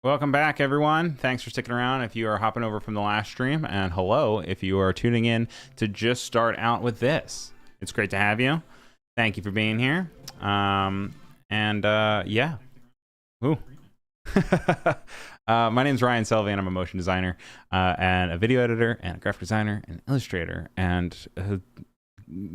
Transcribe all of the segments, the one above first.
Welcome back, everyone. Thanks for sticking around if you are hopping over from the last stream, and hello if you are tuning in to just start out with this. It's great to have you. Thank you for being here. Yeah. Ooh. My name's Ryan Selvey, and I'm a motion designer and a video editor and a graphic designer and illustrator and a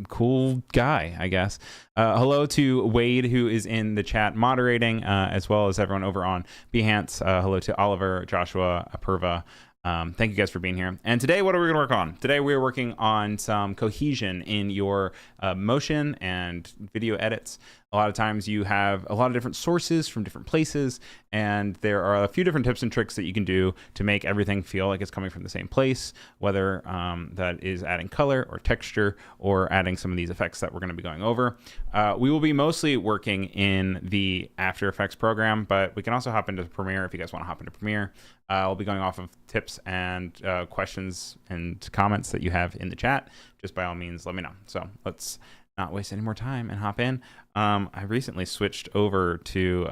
cool guy, I guess. Hello to Wade, who is in the chat moderating, as well as everyone over on Behance. Hello to Oliver, Joshua, Apurva. Thank you guys for being here. And today, what are we going to work on? Today, we're working on some cohesion in your motion and video edits. A lot of times you have a lot of different sources from different places, and there are a few different tips and tricks that you can do to make everything feel like it's coming from the same place, whether that is adding color or texture or adding some of these effects that we're going to be going over. We will be mostly working in the After Effects program, but we can also hop into Premiere if you guys want to hop into Premiere. I'll be going off of tips and questions and comments that you have in the chat. Just by all means, let me know. So let's not waste any more time and hop in. I recently switched over to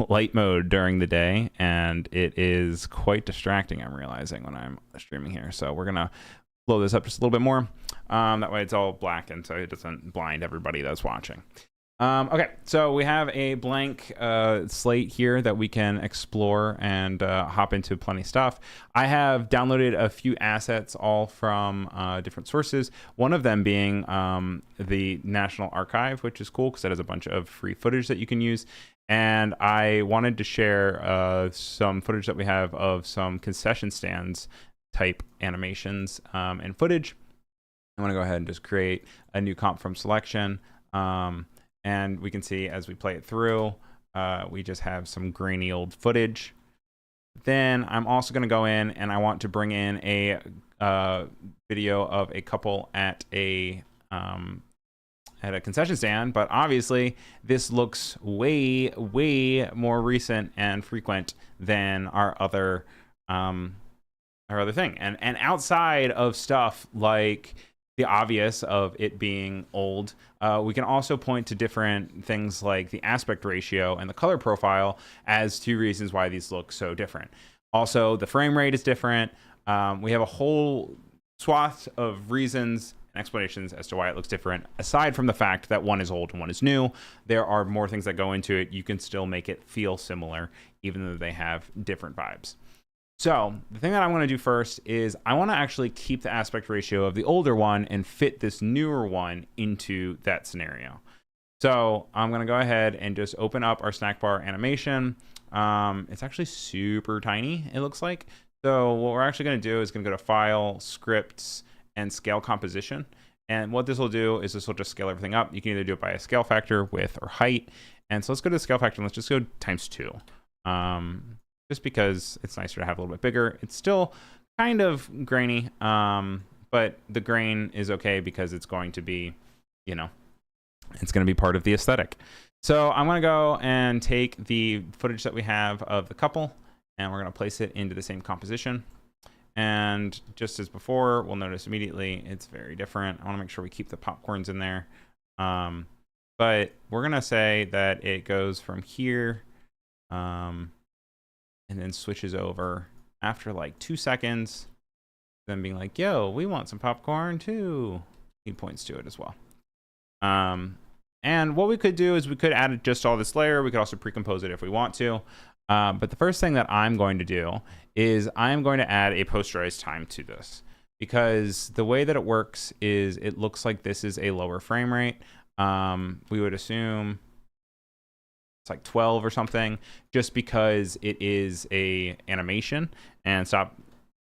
light mode during the day, and it is quite distracting, I'm realizing, when I'm streaming here. So we're going to blow this up just a little bit more. That way it's all black, and so it doesn't blind everybody that's watching. Okay, so we have a blank slate here that we can explore and hop into plenty of stuff. I have downloaded a few assets all from different sources, one of them being the National Archive, which is cool because it has a bunch of free footage that you can use. And I wanted to share some footage that we have of some concession stands type animations and footage. I'm going to go ahead and just create a new comp from selection. And we can see as we play it through, we just have some grainy old footage. Then I'm also going to go in and I want to bring in a video of a couple at a concession stand. But obviously, this looks way more recent and frequent than our other thing. And outside of stuff like the obvious of it being old, we can also point to different things like the aspect ratio and the color profile as two reasons why these look so different. Also, the frame rate is different. We have a whole swath of reasons and explanations as to why it looks different. Aside from the fact that one is old and one is new, there are more things that go into it. You can still make it feel similar, even though they have different vibes. So the thing that I want to do first is I want to actually keep the aspect ratio of the older one and fit this newer one into that scenario. So I'm going to go ahead and just open up our snack bar animation. It's actually super tiny, it looks like. So what we're actually going to do is going to go to File, Scripts, and Scale Composition. And what this will do is this will just scale everything up. You can either do it by a scale factor, width, or height. And so let's go to the scale factor and let's just go ×2. Just because it's nicer to have a little bit bigger. It's still kind of grainy, but the grain is okay because it's going to be, it's going to be part of the aesthetic. So I'm going to go and take the footage that we have of the couple, and we're going to place it into the same composition. And just as before, we'll notice immediately it's very different. I want to make sure we keep the popcorns in there. But we're going to say that it goes from here, and then switches over after like 2 seconds, then being like, yo, we want some popcorn too. He points to it as well. And what we could do is we could add just all this layer. We could also pre-compose it if we want to. But the first thing that I'm going to do is I'm going to add a posterized time to this, because the way that it works is it looks like this is a lower frame rate. We would assume it's like 12 or something, just because it is a animation, and stop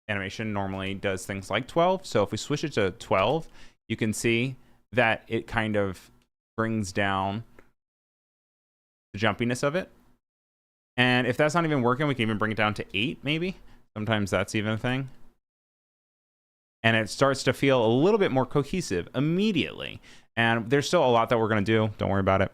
animation normally does things like 12. So if we switch it to 12, you can see that it kind of brings down the jumpiness of it. And if that's not even working, we can even bring it down to 8 maybe. Sometimes that's even a thing. And it starts to feel a little bit more cohesive immediately. And there's still a lot that we're going to do. Don't worry about it.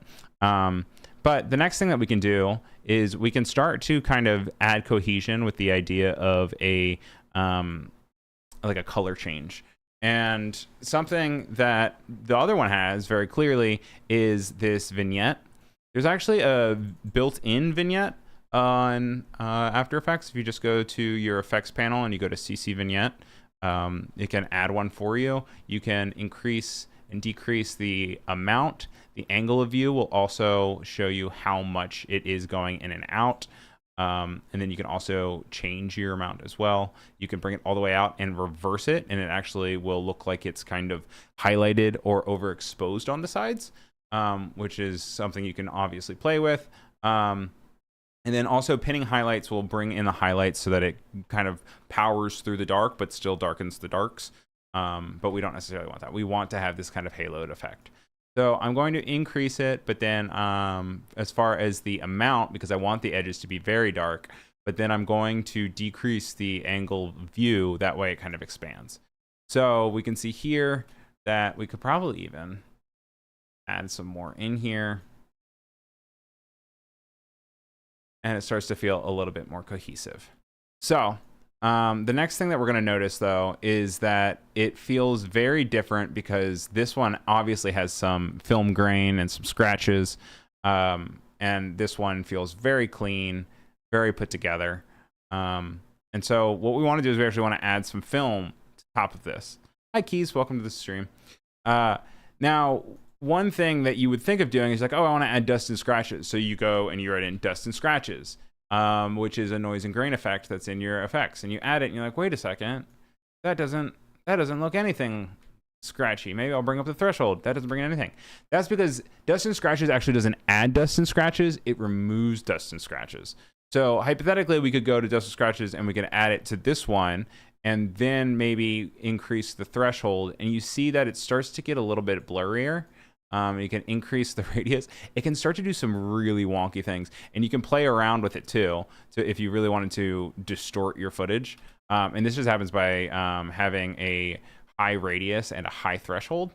But the next thing that we can do is we can start to kind of add cohesion with the idea of a like a color change. And something that the other one has very clearly is this vignette. There's actually a built-in vignette on After Effects. If you just go to your effects panel and you go to CC Vignette, it can add one for you. You can increase and decrease the amount. The angle of view will also show you how much it is going in and out. And then you can also change your amount as well. You can bring it all the way out and reverse it, and it actually will look like it's kind of highlighted or overexposed on the sides, which is something you can obviously play with. And then also pinning highlights will bring in the highlights so that it kind of powers through the dark, but still darkens the darks. But we don't necessarily want that. We want to have this kind of haloed effect. So I'm going to increase it, but then as far as the amount, because I want the edges to be very dark, but then I'm going to decrease the angle view. That way it kind of expands. So we can see here that we could probably even add some more in here. And it starts to feel a little bit more cohesive. So the next thing that we're going to notice, though, is that it feels very different because this one obviously has some film grain and some scratches. And this one feels very clean, very put together. And so what we want to do is we actually want to add some film to top of this. Hi, Keys. Welcome to the stream. Now, one thing that you would think of doing is like, oh, I want to add dust and scratches. So you go and you write in dust and scratches. Which is a noise and grain effect that's in your effects, and you add it and you're like, wait a second, that doesn't look anything scratchy. Maybe I'll bring up the threshold. That doesn't bring in anything. That's because dust and scratches actually doesn't add dust and scratches, it removes dust and scratches. So hypothetically we could go to dust and scratches and we can add it to this one and then maybe increase the threshold, and you see that it starts to get a little bit blurrier. You can increase the radius. It can start to do some really wonky things, and you can play around with it too. So if you really wanted to distort your footage, and this just happens by having a high radius and a high threshold.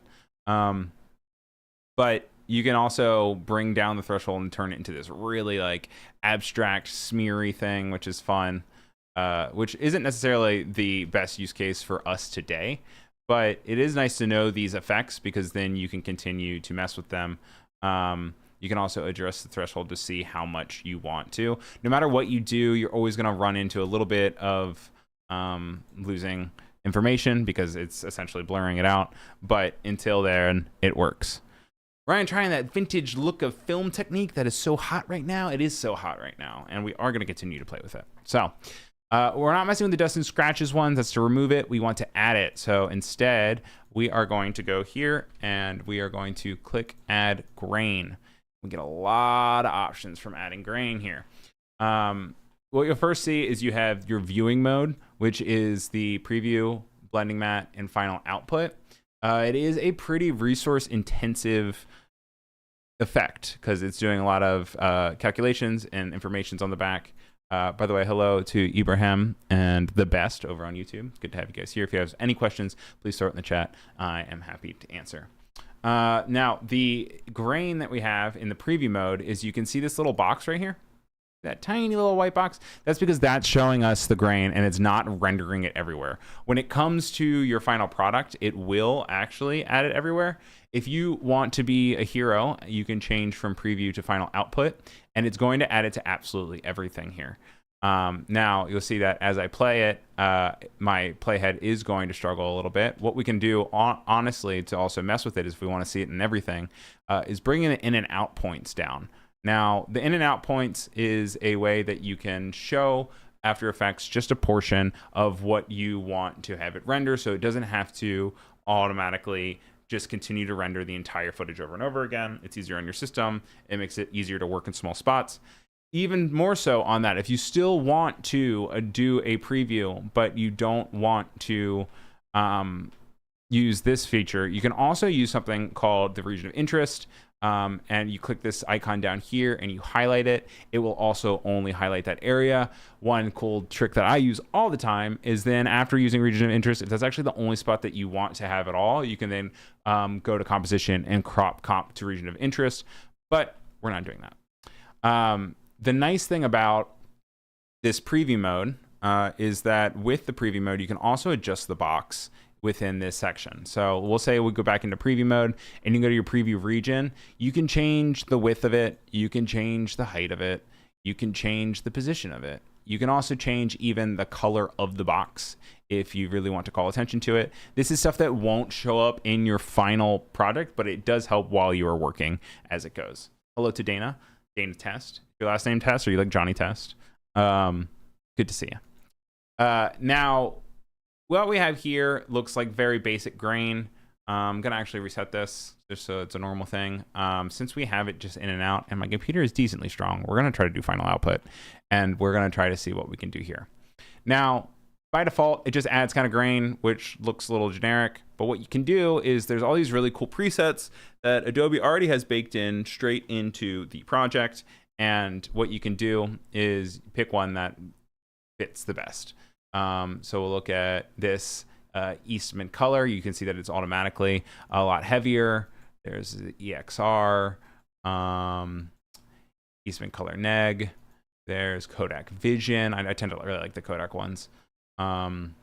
But you can also bring down the threshold and turn it into this really like abstract, smeary thing, which is fun, which isn't necessarily the best use case for us today. But it is nice to know these effects because then you can continue to mess with them. You can also adjust the threshold to see how much you want to. No matter what you do, you're always going to run into a little bit of losing information because it's essentially blurring it out. But until then, it works. Ryan, trying that vintage look of film technique that is so hot right now. It is so hot right now, and we are going to continue to play with it. So we're not messing with the dust and scratches ones. That's to remove it. We want to add it. So instead, we are going to go here and we are going to click Add Grain. We get a lot of options from adding grain here. What you'll first see is you have your viewing mode, which is the preview, blending matte, and final output. It is a pretty resource intensive effect because it's doing a lot of calculations and informations on the back. By the way, hello to Ibrahim and the best over on YouTube. It's good to have you guys here. If you have any questions, please throw it in the chat. I am happy to answer. Now, the grain that we have in the preview mode is you can see this little box right here. That tiny little white box. That's because that's showing us the grain and it's not rendering it everywhere. When it comes to your final product, it will actually add it everywhere. If you want to be a hero, you can change from preview to final output, and it's going to add it to absolutely everything here. Now, you'll see that as I play it, my playhead is going to struggle a little bit. What we can do, honestly, to also mess with it is if we want to see it in everything, is bringing the in and out points down. Now, the in and out points is a way that you can show After Effects just a portion of what you want to have it render, so it doesn't have to automatically just continue to render the entire footage over and over again. It's easier on your system. It makes it easier to work in small spots. Even more so on that, if you still want to do a preview, but you don't want to use this feature, you can also use something called the region of interest. And you click this icon down here and you highlight it. It will also only highlight that area. One cool trick that I use all the time is then after using region of interest, if that's actually the only spot that you want to have at all, you can then go to composition and crop comp to region of interest, but we're not doing that. The nice thing about this preview mode is that with the preview mode, you can also adjust the box within this section. So we'll say we go back into preview mode and you go to your preview region. You can change the width of it. You can change the height of it. You can change the position of it. You can also change even the color of the box if you really want to call attention to it. This is stuff that won't show up in your final product, but it does help while you are working as it goes. Hello to Dana. Dana Test. Your last name Test, or you like Johnny Test? Good to see you. Now, what we have here looks like very basic grain. I'm going to actually reset this just so it's a normal thing. Since we have it just in and out, and my computer is decently strong, we're going to try to do final output, and we're going to try to see what we can do here. Now, by default, it just adds kind of grain, which looks a little generic. But what you can do is there's all these really cool presets that Adobe already has baked in straight into the project. And what you can do is pick one that fits the best. So we'll look at this Eastman color. You can see that it's automatically a lot heavier. There's the EXR, Eastman color neg. There's Kodak Vision. I tend to really like the Kodak ones. And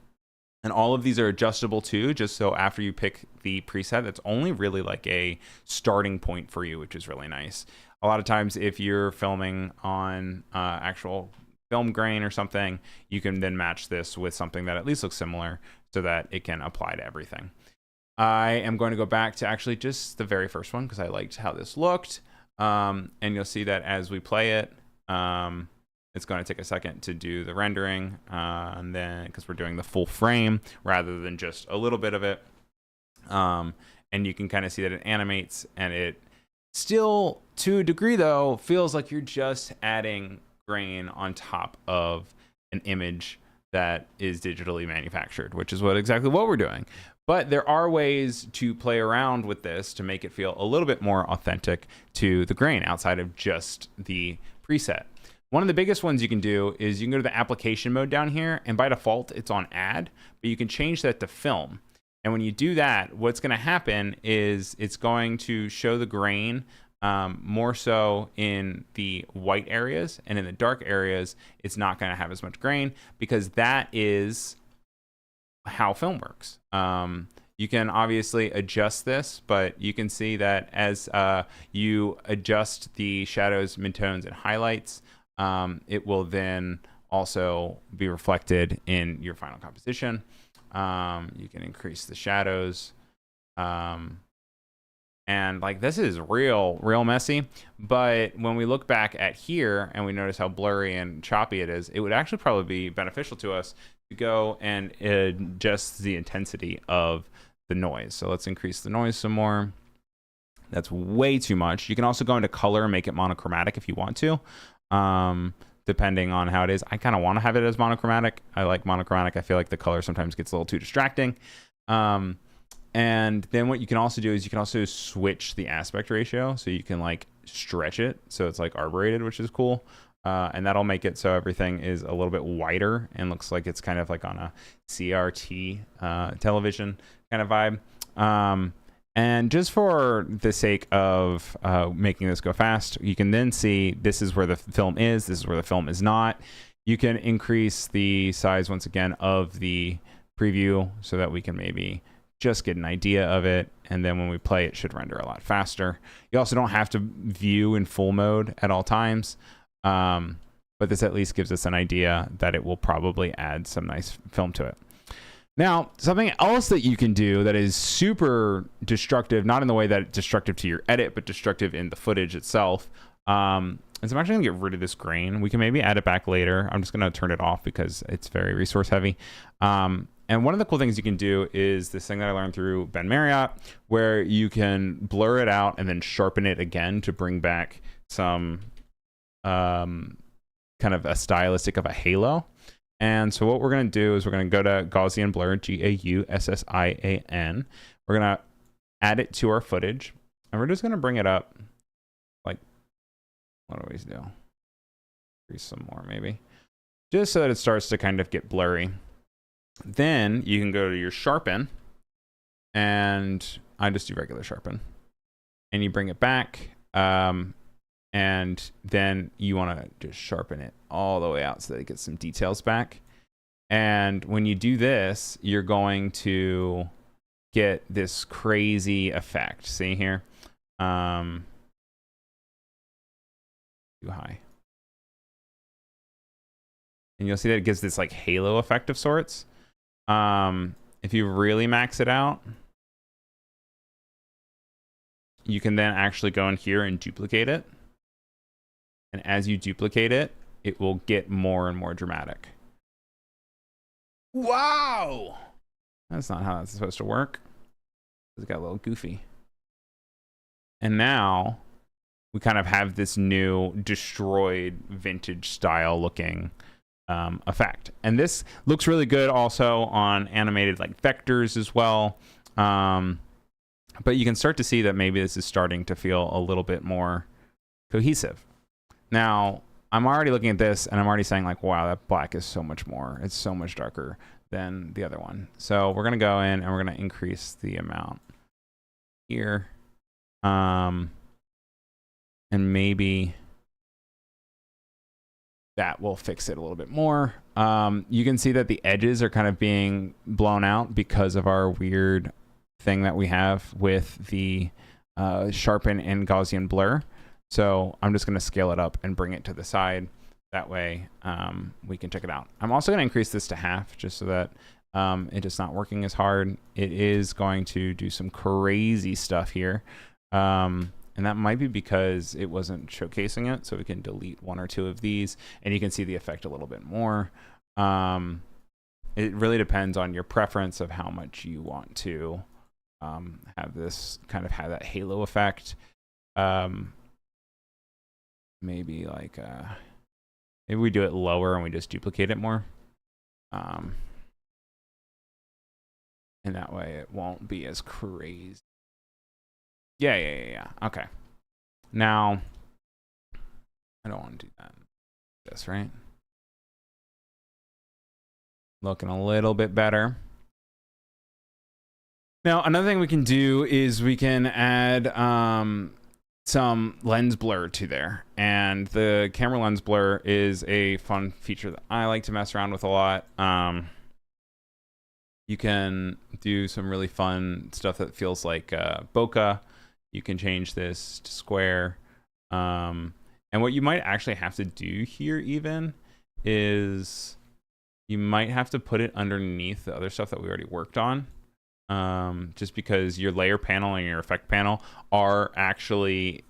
all of these are adjustable too, just so after you pick the preset, that's only really like a starting point for you, which is really nice. A lot of times if you're filming on actual film grain or something, you can then match this with something that at least looks similar so that it can apply to everything. I am going to go back to actually just the very first one because I liked how this looked. And you'll see that as we play it, it's going to take a second to do the rendering, and then because we're doing the full frame rather than just a little bit of it. And you can kind of see that it animates, and it still, to a degree though, feels like you're just adding grain on top of an image that is digitally manufactured, which is exactly what we're doing. But there are ways to play around with this to make it feel a little bit more authentic to the grain outside of just the preset. One of the biggest ones you can do is you can go to the application mode down here, and by default it's on add, but you can change that to film. And when you do that, what's going to happen is it's going to show the grain more so in the white areas, and in the dark areas it's not going to have as much grain because that is how film works. You can obviously adjust this, but you can see that as you adjust the shadows, midtones, and highlights, it will then also be reflected in your final composition. You can increase the shadows. And like this is real messy, but when we look back at here and we notice how blurry and choppy it is, it would actually probably be beneficial to us to go and adjust the intensity of the noise. So let's increase the noise some more. That's way too much. You can also go into color and make it monochromatic if you want to. Depending on how it is. I kind of want to have it as monochromatic. I like monochromatic. I feel like the color sometimes gets a little too distracting. And then what you can also do is you can also switch the aspect ratio. So you can like stretch it. So it's like arborited, which is cool. And that'll make it so everything is a little bit wider and looks like it's kind of like on a CRT television kind of vibe. And just for the sake of making this go fast, you can then see this is where the film is, this is where the film is not. You can increase the size once again of the preview so that we can maybe just get an idea of it. And then when we play, it should render a lot faster. You also don't have to view in full mode at all times. But this at least gives us an idea that it will probably add some nice film to it. Now, something else that you can do that is super destructive, not in the way that it's destructive to your edit, but destructive in the footage itself, is I'm actually going to get rid of this grain. We can maybe add it back later. I'm just going to turn it off because it's very resource heavy. And one of the cool things you can do is this thing that I learned through Ben Marriott, where you can blur it out and then sharpen it again to bring back some kind of a stylistic of a halo. And so what we're going to do is we're going to go to Gaussian blur, Gaussian. We're going to add it to our footage, and we're just going to bring it up. Like, what do we do? Increase some more maybe, just so that it starts to kind of get blurry. Then you can go to your sharpen, and I just do regular sharpen, and you bring it back. And then you want to just sharpen it all the way out so that it gets some details back. And when you do this, you're going to get this crazy effect. See here? Too high. and you'll see that it gives this like halo effect of sorts. If you really max it out, you can then actually go in here and duplicate it. And as you duplicate it, it will get more and more dramatic. Wow! That's not how that's supposed to work. It got a little goofy. And now we kind of have this new destroyed vintage style looking effect. And this looks really good also on animated like vectors as well. But you can start to see that maybe this is starting to feel a little bit more cohesive. Now, I'm already looking at this and I'm already saying like, wow, that black is so much more. It's so much darker than the other one. So we're going to go in and we're going to increase the amount here. And maybe that will fix it a little bit more. You can see that the edges are kind of being blown out because of our weird thing that we have with the sharpen and Gaussian blur. So I'm just going to scale it up and bring it to the side. That way we can check it out. I'm also going to increase this to half just so that it is not working as hard. It is going to do some crazy stuff here. And that might be because it wasn't showcasing it. So we can delete one or two of these and you can see the effect a little bit more. It really depends on your preference of how much you want to have this kind of have that halo effect. Maybe like maybe we do it lower and we just duplicate it more. And that way it won't be as crazy. Yeah. Okay. Now, I don't want to do that. This, right? Looking a little bit better. Now, another thing we can do is we can add some lens blur to there. And the camera lens blur is a fun feature that I like to mess around with a lot. You can do some really fun stuff that feels like bokeh. You can change this to square. And what you might actually have to do here even is you might have to put it underneath the other stuff that we already worked on. Just because your layer panel and your effect panel are actually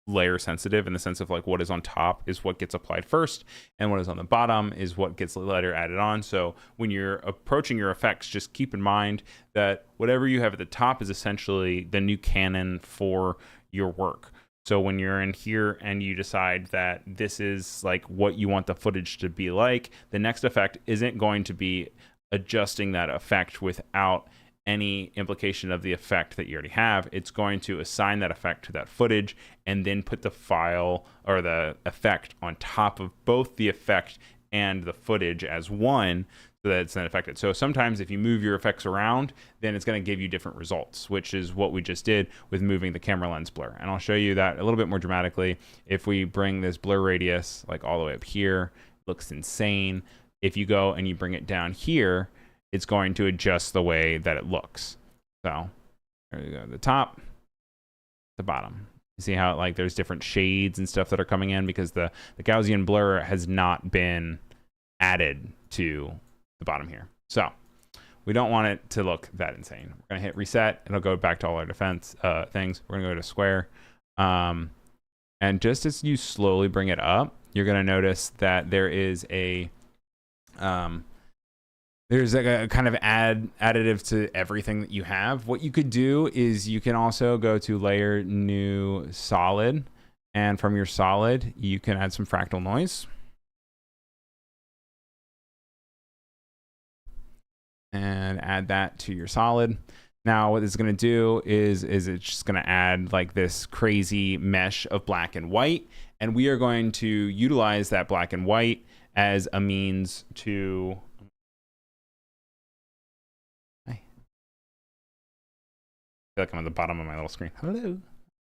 layer sensitive in the sense of like what is on top is what gets applied first and what is on the bottom is what gets later added on. So when you're approaching your effects, just keep in mind that whatever you have at the top is essentially the new canon for your work. So when you're in here and you decide that this is like what you want the footage to be like, the next effect isn't going to be adjusting that effect without any implication of the effect that you already have. It's going to assign that effect to that footage and then put the file or the effect on top of both the effect and the footage as one so that it's then affected. So sometimes if you move your effects around, then it's going to give you different results, which is what we just did with moving the camera lens blur. And I'll show you that a little bit more dramatically. If we bring this blur radius like all the way up here, it looks insane. If you go and you bring it down here, it's going to adjust the way that it looks. So there you go, the top, the bottom. You see how like there's different shades and stuff that are coming in because the Gaussian blur has not been added to the bottom here. So we don't want it to look that insane. We're gonna hit reset. It'll go back to all our defense things. We're gonna go to square. And just as you slowly bring it up, you're gonna notice that there is a there's like a kind of additive to everything that you have. What you could do is you can also go to layer, new, solid. And from your solid, you can add some fractal noise. And add that to your solid. Now what it's gonna do is it's just gonna add like this crazy mesh of black and white. And we are going to utilize that black and white as a means to I feel like I'm at the bottom of my little screen. Hello,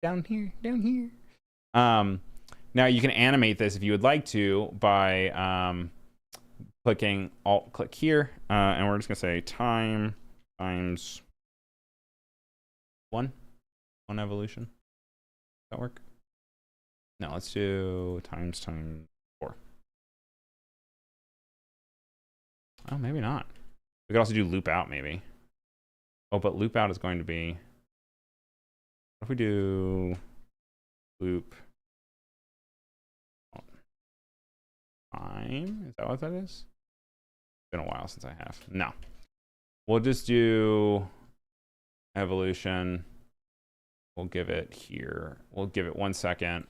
down here. Now you can animate this if you would like to by clicking Alt-click here, and we're just gonna say time times one evolution. Does that work? No, let's do times 4. Oh, maybe not. We could also do loop out, maybe. Oh, but loop out is going to be... What if we do loop time? Is that what that is? It's been a while since I have. No. We'll just do evolution. We'll give it here. We'll give it 1 second.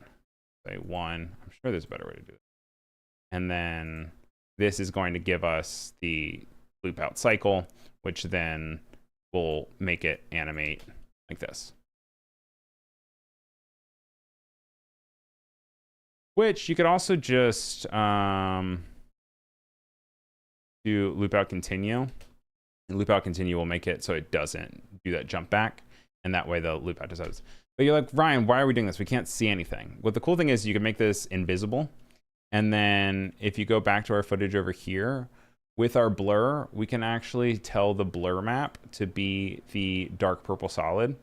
Say 1. I'm sure there's a better way to do it. And then this is going to give us the loop out cycle, which then will make it animate like this. Which you could also just do loop out continue. And loop out continue will make it so it doesn't do that jump back. And that way the loop out does. But you're like, Ryan, why are we doing this? We can't see anything. Well, the cool thing is you can make this invisible. And then if you go back to our footage over here, with our blur, we can actually tell the blur map to be the dark purple solid.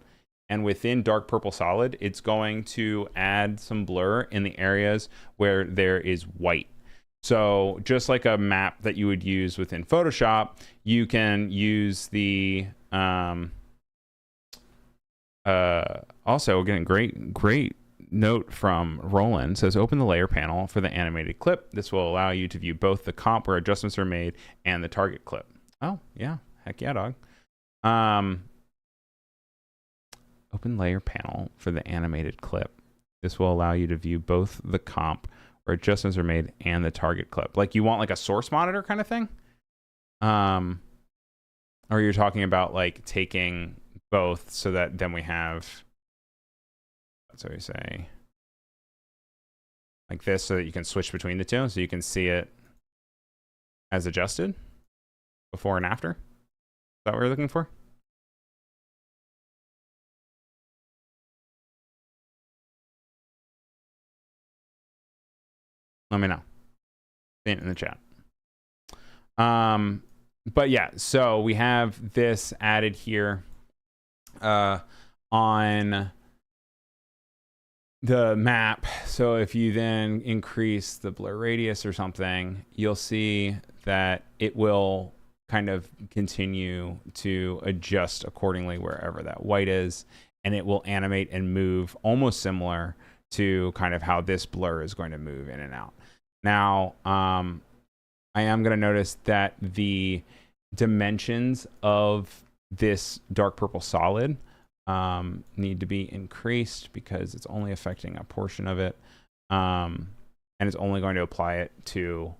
And within dark purple solid, it's going to add some blur in the areas where there is white. So just like a map that you would use within Photoshop, you can use the, also again, great note from Roland. Says, open the layer panel for the animated clip. This will allow you to view both the comp where adjustments are made and the target clip. Oh, yeah. Heck yeah, dog. Open layer panel for the animated clip. This will allow you to view both the comp where adjustments are made and the target clip. Like you want like a source monitor kind of thing? Or you're talking about like taking both so that then we have, that's what we say, like this, so that you can switch between the two, so you can see it as adjusted before and after. Is that what we're looking for? Let me know. Say it in the chat. But yeah, so we have this added here on the map. So if you then increase the blur radius or something, you'll see that it will kind of continue to adjust accordingly wherever that white is, and it will animate and move almost similar to kind of how this blur is going to move in and out. Now, I am going to notice that the dimensions of this dark purple solid need to be increased because it's only affecting a portion of it. And it's only going to apply it to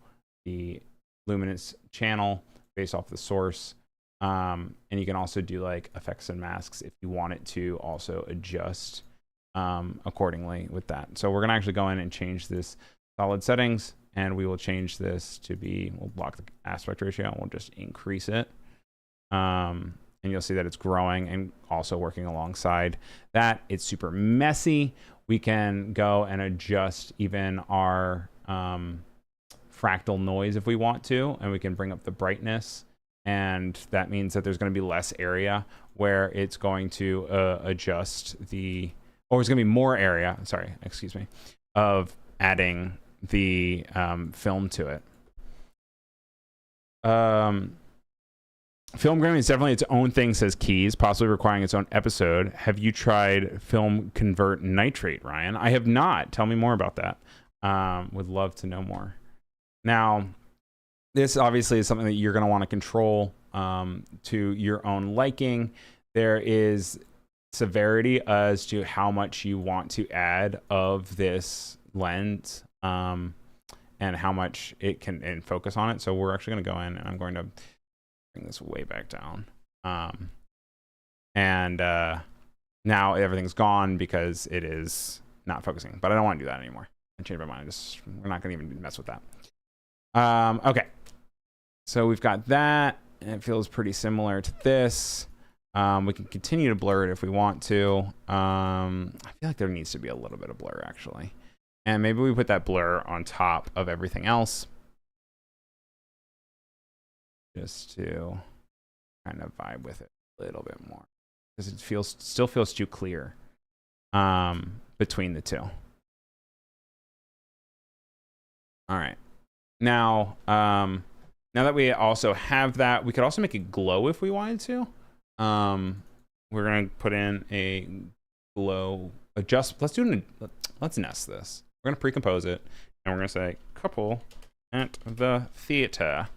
the luminance channel based off the source. And you can also do like effects and masks if you want it to also adjust accordingly with that. So we're going to actually go in and change this solid settings, and we will change this to be, we'll block the aspect ratio and we'll just increase it. And you'll see that it's growing and also working alongside that. It's super messy. We can go and adjust even our fractal noise if we want to, and we can bring up the brightness. And that means that there's going to be less area where it's going to adjust the, or it's going to be more area, sorry, excuse me, of adding the film to it. Film gramming is definitely its own thing, says Keys, possibly requiring its own episode. Have you tried film convert nitrate, Ryan? I have not. Tell me more about that. Would love to know more. Now, this obviously is something that you're going to want to control to your own liking. There is severity as to how much you want to add of this lens and how much it can focus on it. So we're actually going to go in, and I'm going to bring this way back down. Now everything's gone because it is not focusing, but I don't want to do that anymore. I changed my mind. We're not going to even mess with that. Okay. So we've got that, and it feels pretty similar to this. We can continue to blur it if we want to. I feel like there needs to be a little bit of blur, actually. And maybe we put that blur on top of everything else, just to kind of vibe with it a little bit more, because it still feels too clear between the two. All right. Now now that we also have that, we could also make it glow if we wanted to. We're gonna put in a glow adjust. Let's nest this. We're gonna pre-compose it, and we're gonna say couple at the theater,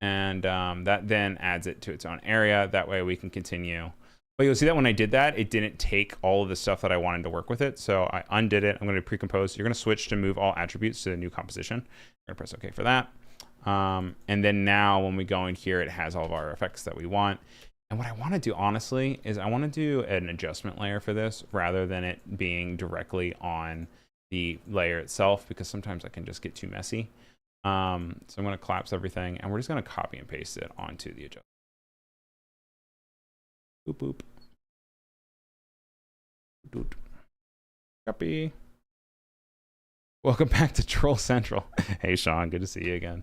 and that then adds it to its own area. That way we can continue. But you'll see that when I did that, it didn't take all of the stuff that I wanted to work with it. So I undid it. I'm going to pre-compose. You're going to switch to move all attributes to the new composition. I'm going to press OK for that. And then now when we go in here, it has all of our effects that we want. And what I want to do, honestly, is I want to do an adjustment layer for this rather than it being directly on the layer itself, because sometimes that can just get too messy. So I'm going to collapse everything, and we're just going to copy and paste it onto the adjustment. Boop, boop. Doot. Copy. Welcome back to Troll Central. Hey, Sean, good to see you again.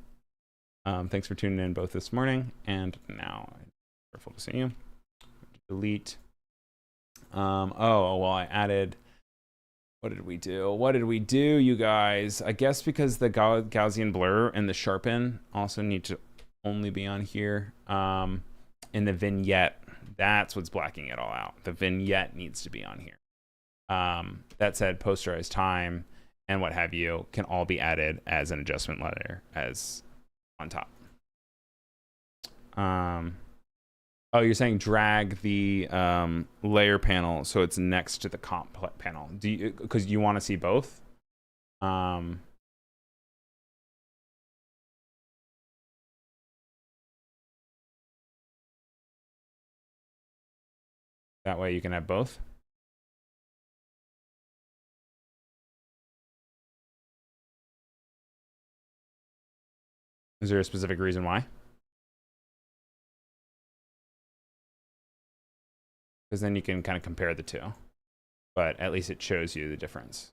Thanks for tuning in both this morning and now. Wonderful to see you. Delete. Oh, well, I added. What did we do? What did we do, you guys? I guess because the Gaussian blur and the sharpen also need to only be on here. In the vignette, that's what's blacking it all out. The vignette needs to be on here. That said, posterized time and what have you can all be added as an adjustment layer as on top. Oh, you're saying drag the layer panel so it's next to the comp panel. Do you, because you want to see both? That way you can have both. Is there a specific reason why? Because then you can kind of compare the two, but at least it shows you the difference.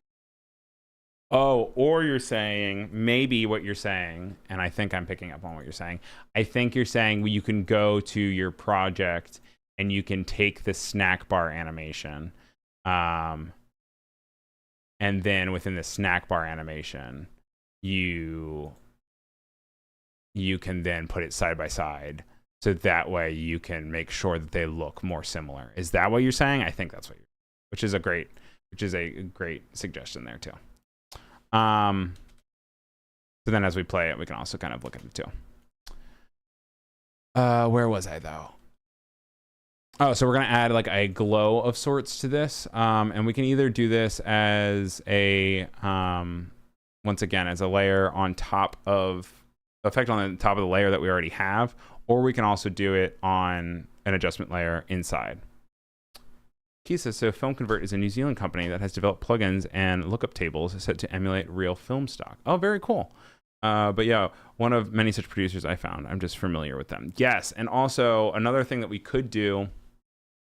Oh, or you're saying, maybe what you're saying, and I think I'm picking up on what you're saying. I think you're saying you can go to your project and you can take the snack bar animation, and then within the snack bar animation, you can then put it side by side. So that way you can make sure that they look more similar. Is that what you're saying? I think that's what you're, which is a great suggestion there too. So then as we play it, we can also kind of look at it too. Where was I though? Oh, so we're gonna add like a glow of sorts to this. And we can either do this as a, once again, as a layer on top of, effect on the top of the layer that we already have, or we can also do it on an adjustment layer inside. Keith says, so Film Convert is a New Zealand company that has developed plugins and lookup tables set to emulate real film stock. Oh, very cool. But yeah, one of many such producers I found. I'm just familiar with them. Yes, and also another thing that we could do,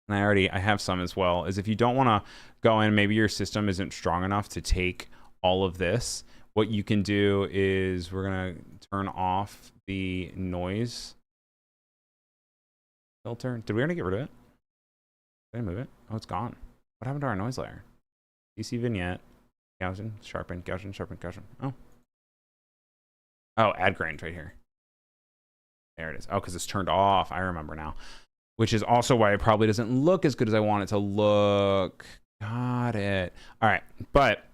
and I have some as well, is if you don't want to go in, maybe your system isn't strong enough to take all of this, what you can do is we're going to turn off the noise filter. Did we already get rid of it? Did I move it? Oh, it's gone. What happened to our noise layer? DC vignette, Gaussian, sharpen, Gaussian, sharpen, Gaussian. Oh, add grains right here. There it is. Oh, because it's turned off. I remember now. Which is also why it probably doesn't look as good as I want it to look. Got it. All right. But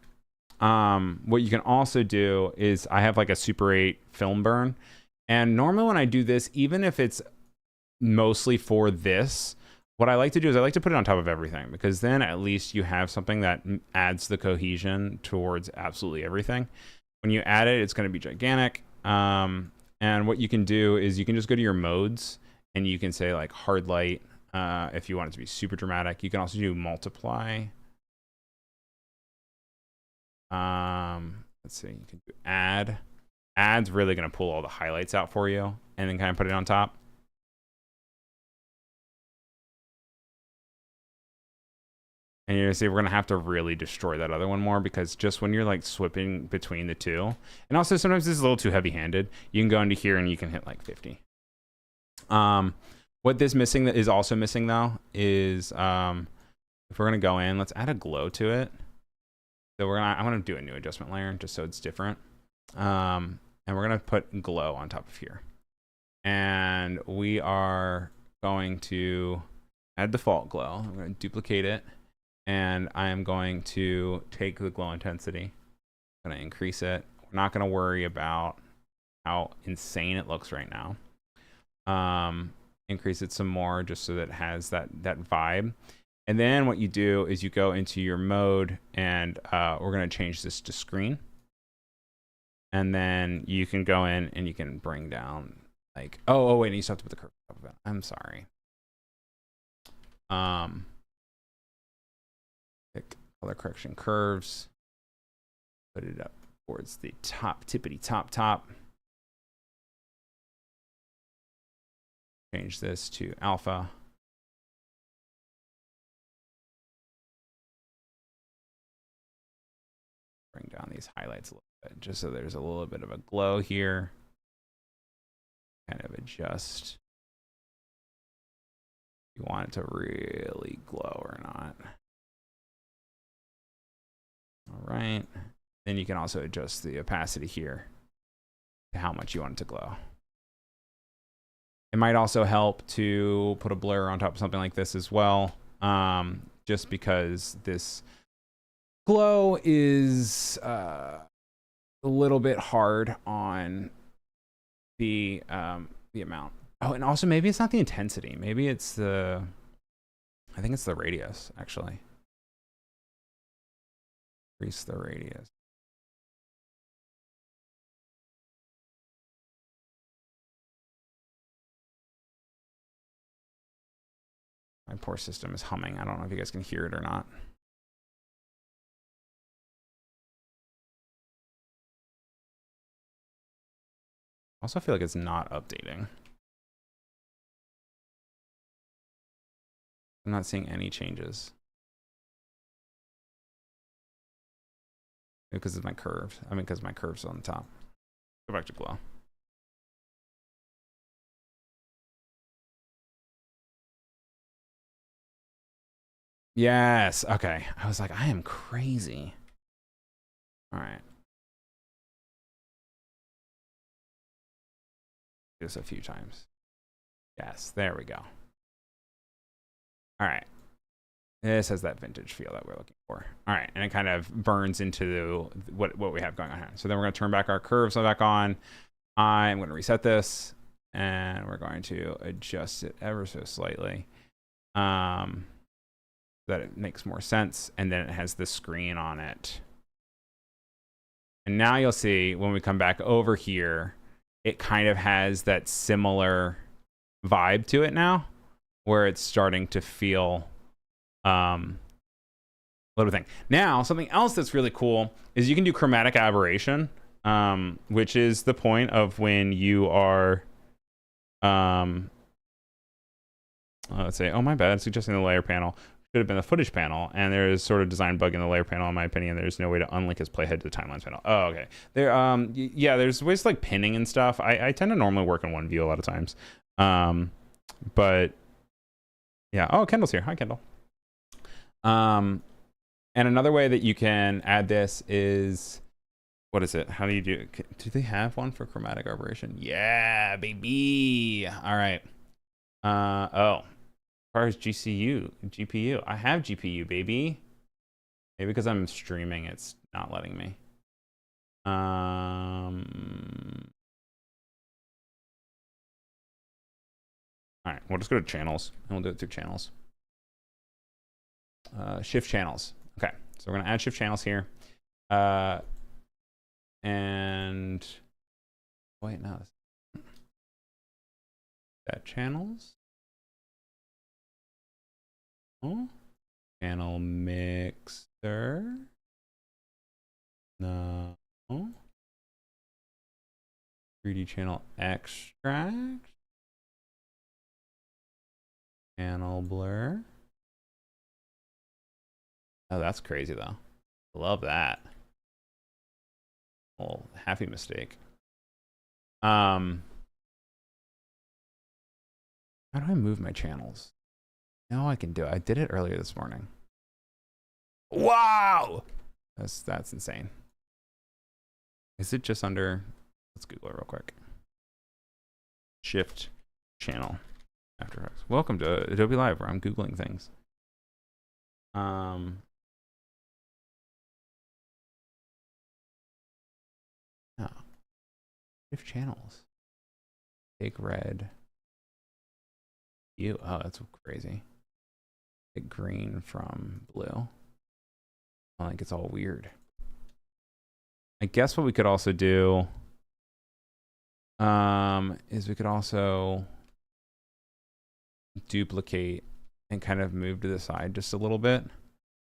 what you can also do is I have like a Super 8 film burn. And normally when I do this, even if it's mostly for this, what I like to do is I like to put it on top of everything, because then at least you have something that adds the cohesion towards absolutely everything. When you add it, it's going to be gigantic. And what you can do is you can just go to your modes and you can say like hard light if you want it to be super dramatic. You can also do multiply. Let's see, you can do add. Add's really going to pull all the highlights out for you and then kind of put it on top. And you're gonna see we're gonna have to really destroy that other one more, because just when you're like swapping between the two, and also sometimes this is a little too heavy-handed, you can go into here and you can hit like 50. What this missing that is also missing though is if we're gonna go in, let's add a glow to it. So I'm gonna do a new adjustment layer just so it's different. and we're going to put glow on top of here. And we are going to add default glow. I'm going to duplicate it, and I am going to take the glow intensity. I'm going to increase it. We're not going to worry about how insane it looks right now. Increase it some more just so that it has that vibe. And then what you do is you go into your mode, and we're going to change this to screen. And then you can go in and you can bring down like, oh wait, you still have to put the curve on top of it. I'm sorry. Pick color correction curves. Put it up towards the top, tippity top. Change this to alpha. Bring down these highlights a little bit, just so there's a little bit of a glow here. Kind of adjust. You want it to really glow or not. All right. Then you can also adjust the opacity here to how much you want it to glow. It might also help to put a blur on top of something like this as well, just because this glow is a little bit hard on the amount. Oh, and also maybe it's not the intensity. Maybe it's I think it's the radius, actually. Increase the radius. My poor system is humming. I don't know if you guys can hear it or not. I also feel like it's not updating. I'm not seeing any changes. Because of my curves. I mean, because my curves on the top. Go back to glow. Yes. Okay. I was like, I am crazy. All right. Do this a few times. Yes. There we go. All right. This has that vintage feel that we're looking for. All right. And it kind of burns into what we have going on here. So then we're going to turn back our curves back on. I'm going to reset this, and we're going to adjust it ever so slightly. That it makes more sense, and then it has the screen on it. And now you'll see when we come back over here, it kind of has that similar vibe to it now, where it's starting to feel little thing. Now, something else that's really cool is you can do chromatic aberration, which is the point of when you are let's say, oh my bad, suggesting the layer panel. Should have been the footage panel, and there is sort of design bug in the layer panel. In my opinion, there's no way to unlink his playhead to the timelines panel. Oh, okay. There, yeah, there's ways like pinning and stuff. I tend to normally work in one view a lot of times, but yeah. Oh, Kendall's here. Hi, Kendall. And another way that you can add this is, what is it? How do you do it? Do they have one for chromatic aberration? Yeah, baby. All right. Oh. As far as GPU, I have GPU, baby. Maybe because I'm streaming, it's not letting me. All right, we'll just go to channels, and we'll do it through channels. Shift channels. Okay, so we're gonna add shift channels here. And wait, no. That channels. Oh, channel mixer. No. 3D channel extract. Channel blur. Oh, that's crazy though. Love that. Oh, happy mistake. How do I move my channels? No, I can do it. I did it earlier this morning. Wow! That's insane. Is it just under? Let's Google it real quick. Shift channel After Effects. Welcome to Adobe Live, where I'm Googling things. Oh. Shift channels. Big red. You. Oh, that's crazy. Big green from blue. I think it's all weird. I guess what we could also do is we could also duplicate and kind of move to the side just a little bit.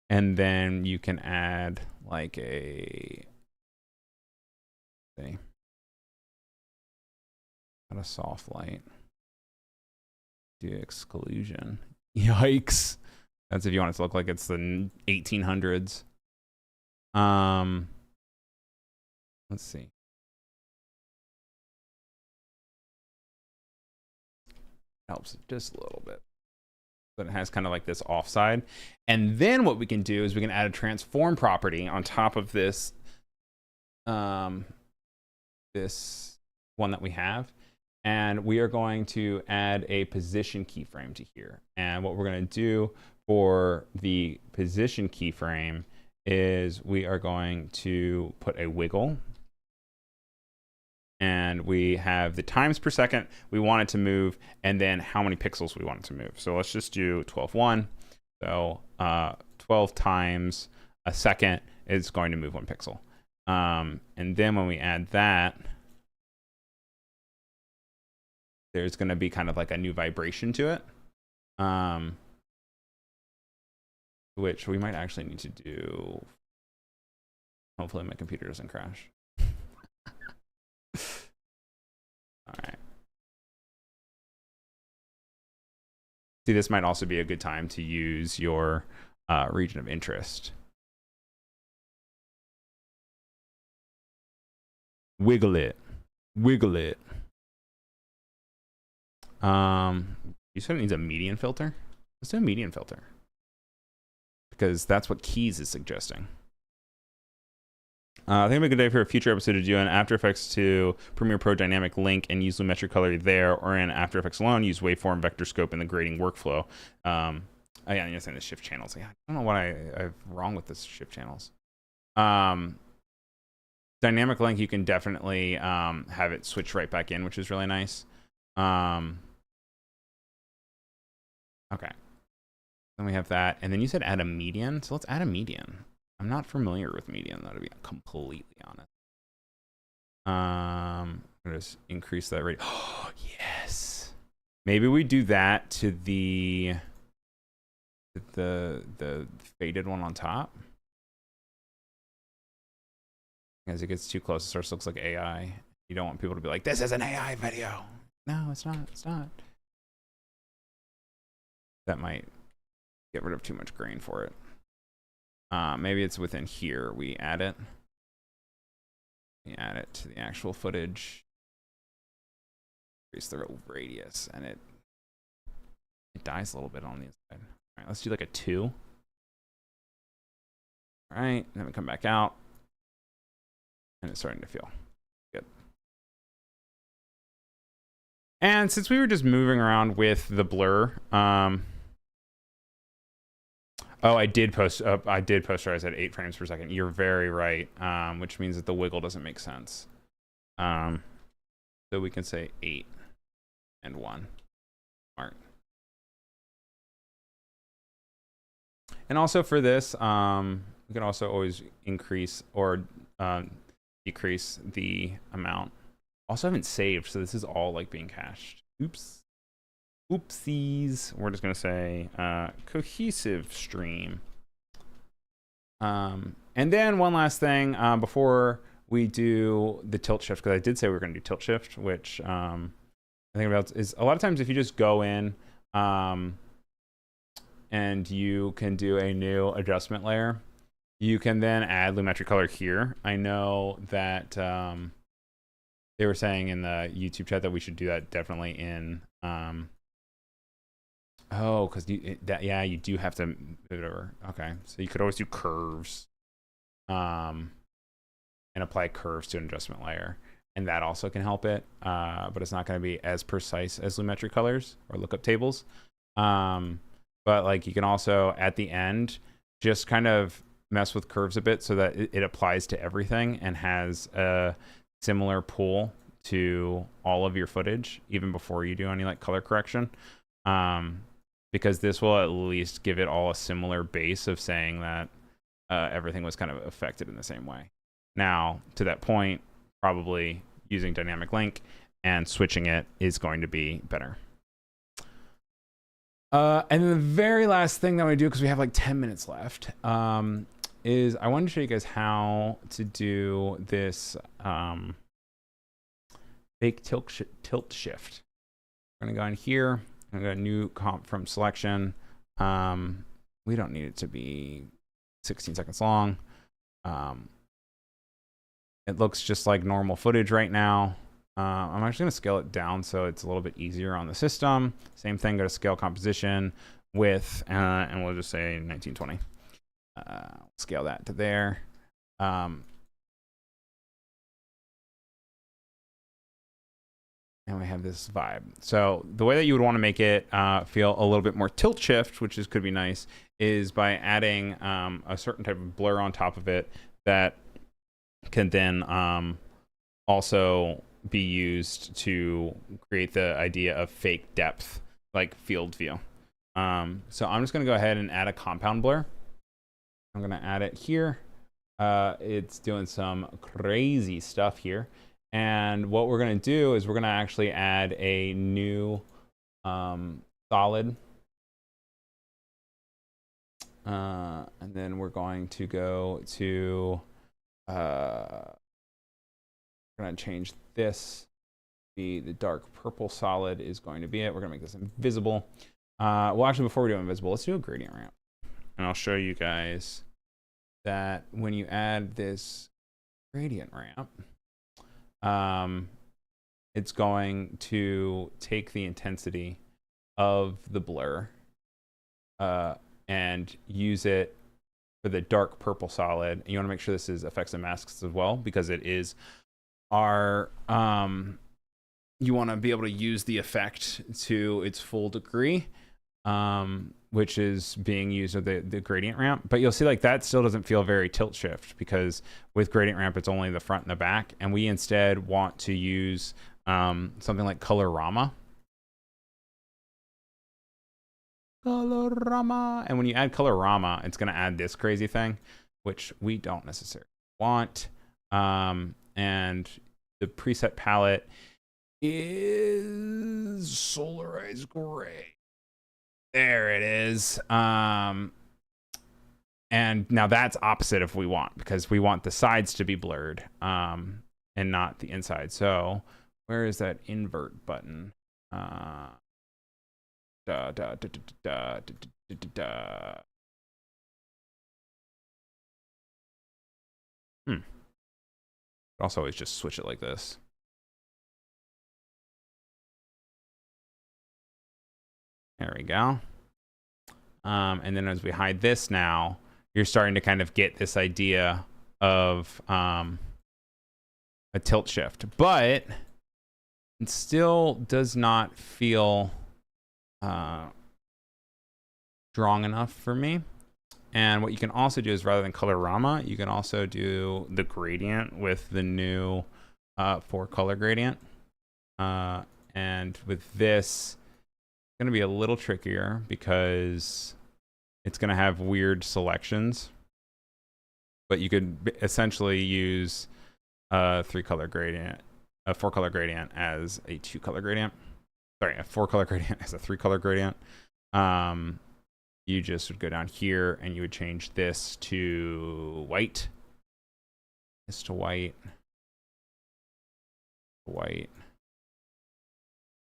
And then you can add like a, see, not a soft light. Do exclusion. Yikes. That's if you want it to look like it's the 1800s. Let's see. Helps just a little bit. But it has kind of like this offside. And then what we can do is we can add a transform property on top of this this one that we have. And we are going to add a position keyframe to here. And what we're going to do for the position keyframe is we are going to put a wiggle. And we have the times per second we want it to move, and then how many pixels we want it to move. So let's just do 12.1. So 12 times a second is going to move 1 pixel. And then when we add that, there's going to be kind of like a new vibration to it, which we might actually need to do. Hopefully my computer doesn't crash. All right. See, this might also be a good time to use your region of interest. Wiggle it. Wiggle it. You said it needs a median filter? Let's do a median filter. Because that's what Keys is suggesting. I think it'd be a good day for a future episode to do an After Effects to Premiere Pro dynamic link and use Lumetri color there, or in After Effects alone, use waveform, vector scope, and the grading workflow. Yeah, I understand the shift channels. Yeah, I don't know what I'm wrong with this shift channels. Dynamic link, you can definitely have it switch right back in, which is really nice. Okay. Then we have that. And then you said add a median. So let's add a median. I'm not familiar with median, though, to be completely honest. I'm going to just increase that rate. Oh, yes. Maybe we do that to the faded one on top. As it gets too close, it starts to look like AI. You don't want people to be like, this is an AI video. No, it's not. It's not. That might get rid of too much grain for it. Maybe it's within here. We add it. We add it to the actual footage. Increase the radius, and it dies a little bit on the inside. All right, let's do like a 2. All right, then we come back out, and it's starting to feel good. And since we were just moving around with the blur, oh, I did posterize at 8 frames per second. You're very right, which means that the wiggle doesn't make sense. So we can say 8 and 1. Smart. And also for this, we can also always increase or decrease the amount. Also haven't saved, so this is all like being cached. Oops. Oopsies. We're just going to say cohesive stream. And then one last thing before we do the tilt shift, because I did say we were going to do tilt shift, which I think about is a lot of times if you just go in and you can do a new adjustment layer, you can then add Lumetri color here. I know that they were saying in the YouTube chat that we should do that definitely in oh, because yeah, you do have to move it over. Okay, so you could always do curves, and apply curves to an adjustment layer. and that also can help it, but it's not going to be as precise as Lumetri colors or lookup tables. But like you can also at the end just kind of mess with curves a bit so that it applies to everything and has a similar pool to all of your footage even before you do any like color correction, because this will at least give it all a similar base of saying that everything was kind of affected in the same way. Now to that point, probably using dynamic link and switching it is going to be better. And then the very last thing that I'm going to do, because we have like 10 minutes left, is I wanted to show you guys how to do this fake tilt shift. We're going to go in here. I'm going to go new comp from selection. We don't need it to be 16 seconds long. It looks just like normal footage right now. I'm actually going to scale it down so it's a little bit easier on the system. Same thing, go to scale composition, width, and we'll just say 1920. Scale that to there. And we have this vibe. So the way that you would want to make it feel a little bit more tilt shift, which could be nice, is by adding a certain type of blur on top of it that can then also be used to create the idea of fake depth, like field view. So I'm just going to go ahead and add a compound blur. I'm going to add it here. It's doing some crazy stuff here. And what we're going to do is we're going to actually add a new solid. And then we're going to go to we're going to change this. The dark purple solid is going to be it. We're going to make this invisible. Well, actually, before we do invisible, let's do a gradient ramp. And I'll show you guys that when you add this gradient ramp, it's going to take the intensity of the blur and use it for the dark purple solid. And you want to make sure this is effects and masks as well, because it is our you want to be able to use the effect to its full degree, which is being used with the gradient ramp. But you'll see like that still doesn't feel very tilt shift, because with gradient ramp it's only the front and the back, and we instead want to use something like colorama. And when you add colorama, it's going to add this crazy thing, which we don't necessarily want. And the preset palette is solarized gray. There it is. And now that's opposite if we want, because we want the sides to be blurred and not the inside. So where is that invert button? Also, always just switch it like this. There we go. And then as we hide this now, you're starting to kind of get this idea of a tilt shift, but it still does not feel strong enough for me. And what you can also do is, rather than colorama, you can also do the gradient with the new 4-color gradient. And with this, it's going to be a little trickier because it's going to have weird selections. But you could essentially use a 3-color gradient, a 4-color gradient as a 2-color gradient. Sorry, a 4-color gradient as a 3-color gradient. You just would go down here and you would change this to white. This to white. White.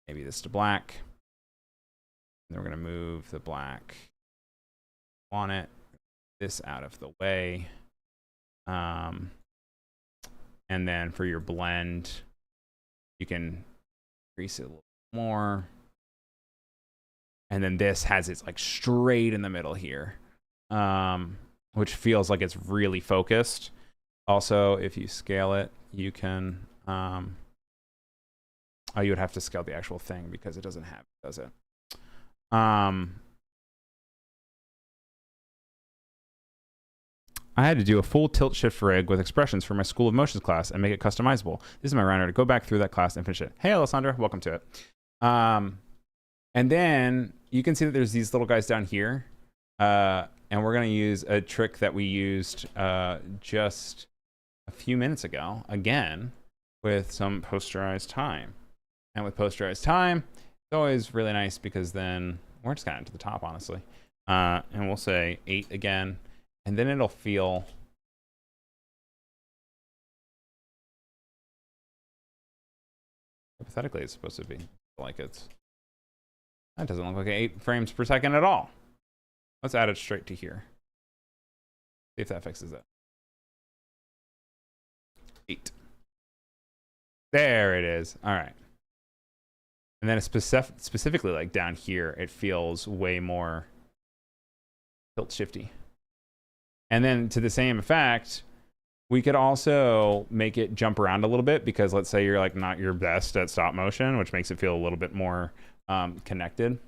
Maybe this to black. And then we're going to move the black on it. This out of the way. And then for your blend, you can increase it a little more. And then this has its like straight in the middle here, which feels like it's really focused. Also, if you scale it, you can Oh, you would have to scale the actual thing because it doesn't have it, does it? I had to do a full tilt shift rig with expressions for my School of Motions class and make it customizable. This is my reminder to go back through that class and finish it. Hey, Alessandra, welcome to it. And then you can see that there's these little guys down here. And we're going to use a trick that we used just a few minutes ago, again, with some posterized time. And with posterized time, it's always really nice because then we're just kind of to the top, honestly. And we'll say 8 again, and then it'll feel hypothetically it's supposed to be like it's. That doesn't look like 8 frames per second at all. Let's add it straight to here. See if that fixes it. 8. There it is. All right. And then specifically like down here, it feels way more tilt shifty. And then to the same effect, we could also make it jump around a little bit because let's say you're like not your best at stop motion, which makes it feel a little bit more connected.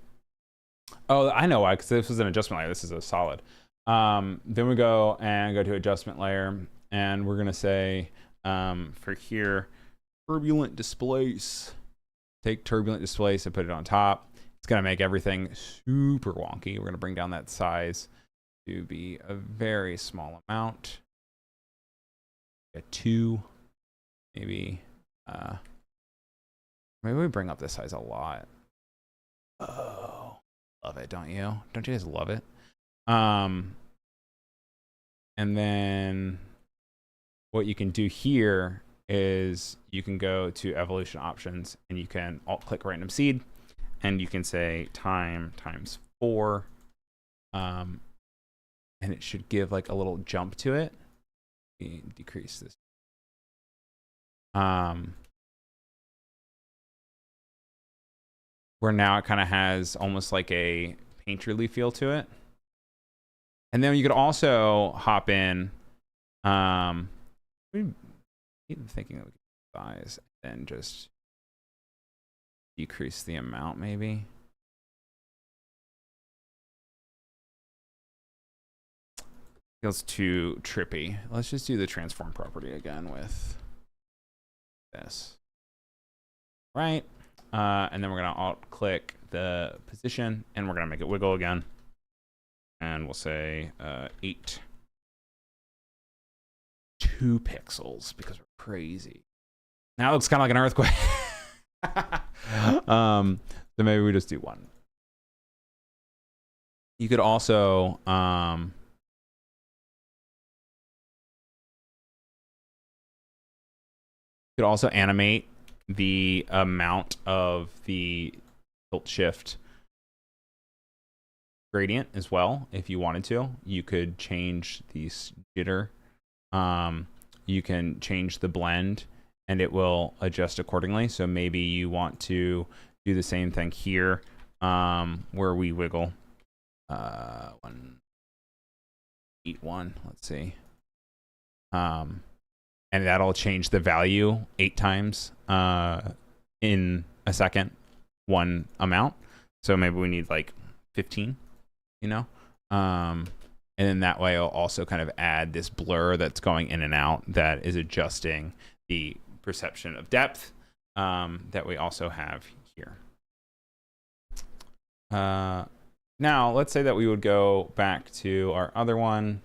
Oh, I know why, because this was an adjustment layer. This is a solid. Then we go to adjustment layer, and we're gonna say for here, turbulent displace. Take turbulent displace and put it on top. It's gonna make everything super wonky. We're gonna bring down that size to be a very small amount. A 2, maybe. Maybe we bring up this size a lot. Oh, love it, don't you? Don't you guys love it? And then what you can do here is you can go to evolution options and you can alt click random seed and you can say time times 4. And it should give like a little jump to it. Decrease this. Where now it kind of has almost like a painterly feel to it. And then you could also hop in. I'm thinking that we could size and just decrease the amount maybe. Feels too trippy. Let's just do the transform property again with this. Right. And then we're going to alt click the position and we're going to make it wiggle again. And we'll say 8. 2 pixels because we're crazy. Now it looks kind of like an earthquake. So maybe we just do 1. You could also animate the amount of the tilt shift gradient as well if you wanted to. You could change the jitter. You can change the blend and it will adjust accordingly. So maybe you want to do the same thing here where we wiggle 1, 8, 1. Let's see. And that'll change the value 8 times in a second, 1 amount. So maybe we need like 15, you know? And then that way I'll also kind of add this blur that's going in and out that is adjusting the perception of depth that we also have here. Now, let's say that we would go back to our other one.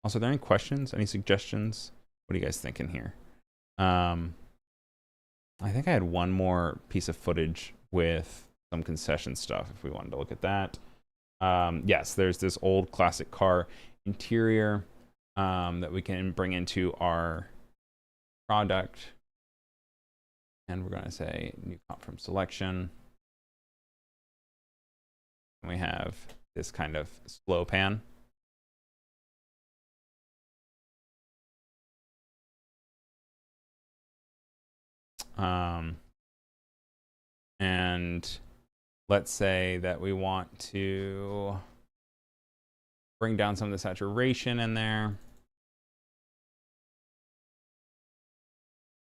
Also, are there any questions? Any suggestions? What are you guys thinking here? I think I had one more piece of footage with some concession stuff if we wanted to look at that. Yes, there's this old classic car interior that we can bring into our product. And we're going to say new comp from selection. And we have this kind of slow pan. And let's say that we want to bring down some of the saturation in there.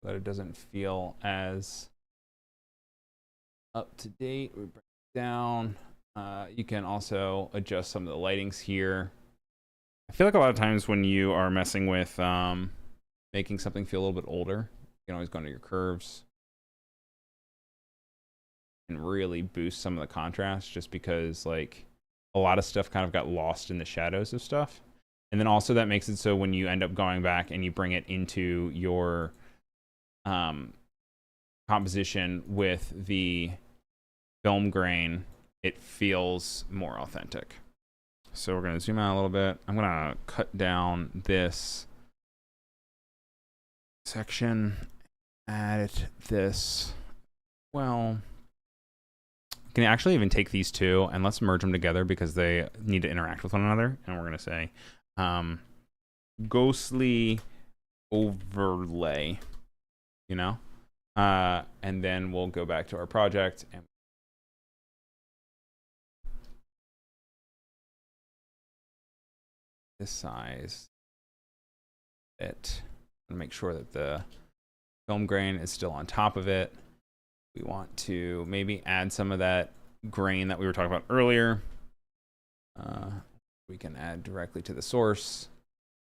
that it doesn't feel as up to date. We bring it down. You can also adjust some of the lightings here. I feel like a lot of times when you are messing with making something feel a little bit older, you can always go into your curves and really boost some of the contrast, just because like a lot of stuff kind of got lost in the shadows of stuff. And then also that makes it so when you end up going back and you bring it into your composition with the film grain, it feels more authentic. So we're going to zoom out a little bit. I'm going to cut down this section, add this. Well, you can actually even take these two and let's merge them together because they need to interact with one another. And we're going to say ghostly overlay, you know? And then we'll go back to our project and this size it, and make sure that the film grain is still on top of it. We want to maybe add some of that grain that we were talking about earlier. We can add directly to the source.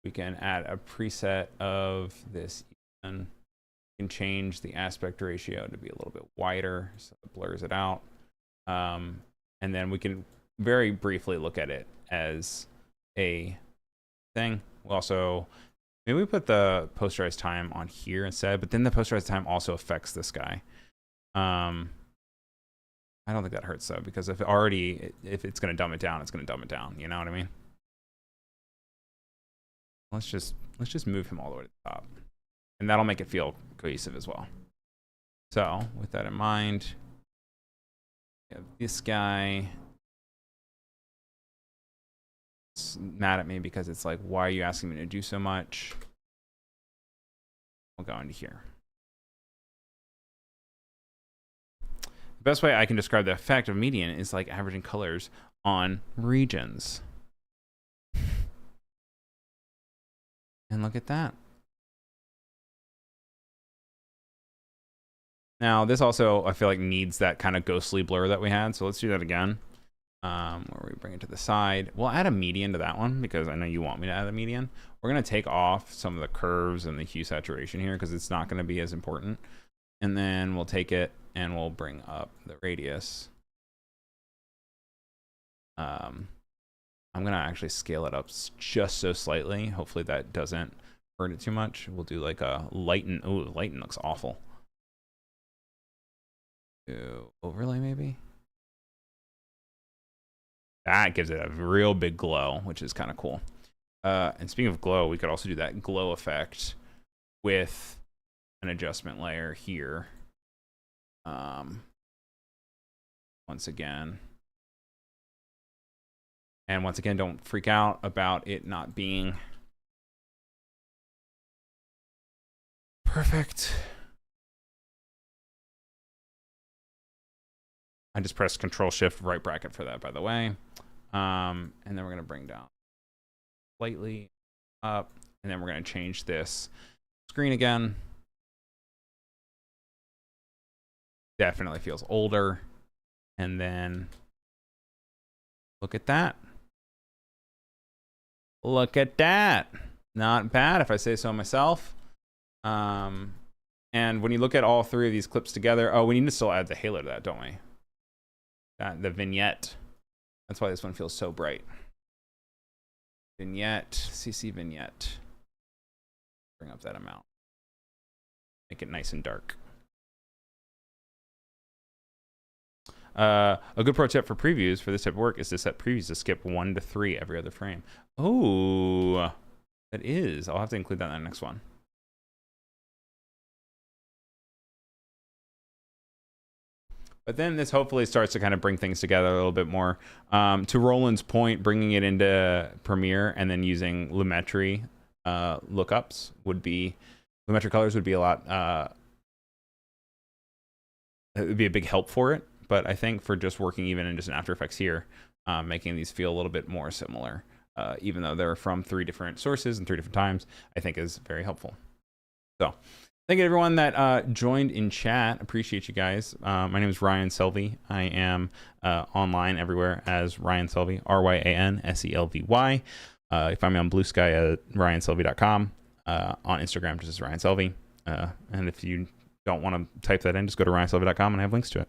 We can add a preset of this. And we can change the aspect ratio to be a little bit wider so it blurs it out. And then we can very briefly look at it as a thing. We'll also, maybe we put the posterized time on here instead, but then the posterized time also affects this guy. I don't think that hurts though, because if it's going to dumb it down, it's going to dumb it down. You know what I mean? Let's just move him all the way to the top, and that'll make it feel cohesive as well. So with that in mind, we have this guy. It's mad at me because it's like, why are you asking me to do so much? We'll go into here. The best way I can describe the effect of median is like averaging colors on regions. And look at that. Now, this also, I feel like, needs that kind of ghostly blur that we had. So let's do that again. Where we bring it to the side. We'll add a median to that one because I know you want me to add a median. We're going to take off some of the curves and the hue saturation here because it's not going to be as important. And then we'll take it and we'll bring up the radius. I'm going to actually scale it up just so slightly. Hopefully that doesn't hurt it too much. We'll do like a lighten. Oh, lighten looks awful. Do overlay maybe. That gives it a real big glow, which is kind of cool. And speaking of glow, we could also do that glow effect with an adjustment layer here. Once again. And once again, don't freak out about it not being perfect. I just pressed Control-Shift right bracket for that, by the way. And then we're going to bring down slightly up. And then we're going to change this screen again. Definitely feels older. And then look at that. Look at that. Not bad, if I say so myself. And when you look at all three of these clips together, oh, we need to still add the halo to that, don't we? The vignette. That's why this one feels so bright. Vignette, CC vignette. Bring up that amount. Make it nice and dark. A good pro tip for previews for this type of work is to set previews to skip 1 to 3 every other frame. Oh, that is. I'll have to include that in the next one. But then this hopefully starts to kind of bring things together a little bit more. To Roland's point, bringing it into Premiere and then using Lumetri lookups would be, Lumetri colors would be a lot, it would be a big help for it. But I think for just working even in just in After Effects here, making these feel a little bit more similar, even though they're from 3 different sources and 3 different times, I think is very helpful. So Thank you everyone that joined in chat. Appreciate you guys. My name is Ryan Selvey. I am online everywhere as Ryan Selvey, RyanSelvy. You find me on Blue Sky at ryanselvey.com. On Instagram, just as Ryan Selvey. And if you don't want to type that in, just go to ryanselvey.com and I have links to it.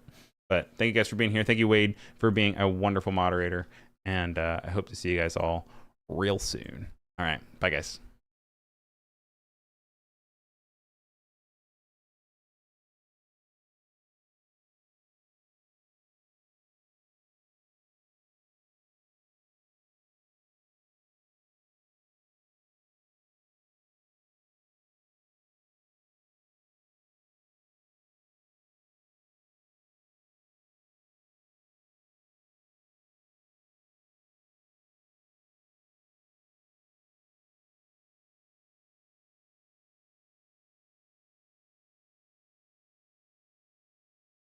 But thank you guys for being here. Thank you, Wade, for being a wonderful moderator. And I hope to see you guys all real soon. All right. Bye, guys.